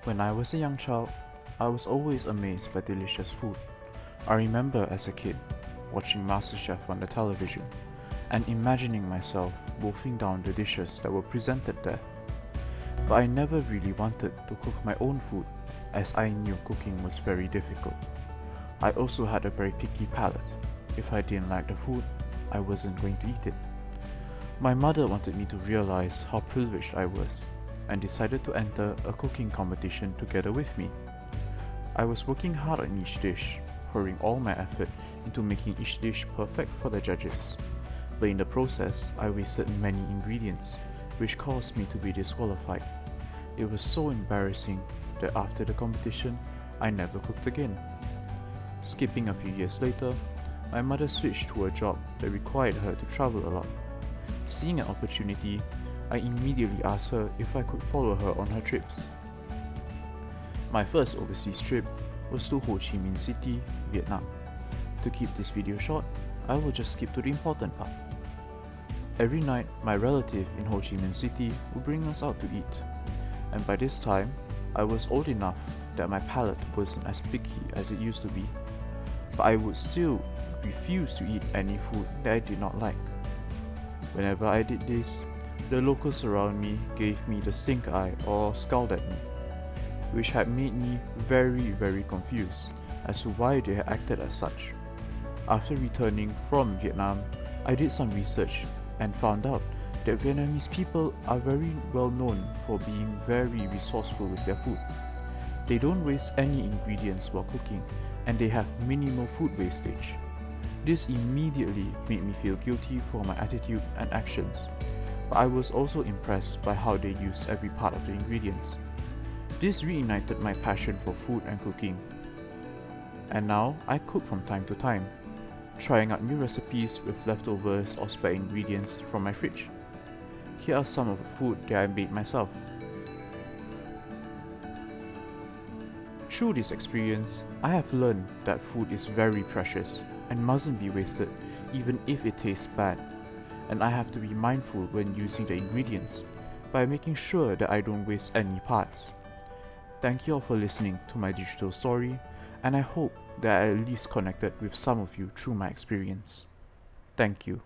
When I was a young child, I was always amazed by delicious food. I remember as a kid watching MasterChef on the television and imagining myself wolfing down the dishes that were presented there. But I never really wanted to cook my own food as I knew cooking was very difficult. I also had a very picky palate. If I didn't like the food, I wasn't going to eat it. My mother wanted me to realize how privileged I was and decided to enter a cooking competition together with me. I was working hard on each dish, pouring all my effort into making each dish perfect for the judges. But in the process, I wasted many ingredients, which caused me to be disqualified. It was so embarrassing that after the competition, I never cooked again. Skipping a few years later, my mother switched to a job that required her to travel a lot. Seeing an opportunity, I immediately asked her if I could follow her on her trips. My first overseas trip was to Ho Chi Minh City, Vietnam. To keep this video short, I will just skip to the important part. Every night, my relative in Ho Chi Minh City would bring us out to eat, and by this time, I was old enough that my palate wasn't as picky as it used to be, but I would still refuse to eat any food that I did not like. Whenever I did this, the locals around me gave me the stink eye or scowled at me, which had made me very confused as to why they had acted as such. After returning from Vietnam, I did some research and found out that Vietnamese people are very well known for being very resourceful with their food. They don't waste any ingredients while cooking, and they have minimal food wastage. This immediately made me feel guilty for my attitude and actions, but I was also impressed by how they used every part of the ingredients. This reignited my passion for food and cooking, and now I cook from time to time, trying out new recipes with leftovers or spare ingredients from my fridge. Here are some of the food that I made myself. Through this experience, I have learned that food is very precious and mustn't be wasted even if it tastes bad, and I have to be mindful when using the ingredients by making sure that I don't waste any parts. Thank you all for listening to my digital story, and I hope that I at least connected with some of you through my experience. Thank you.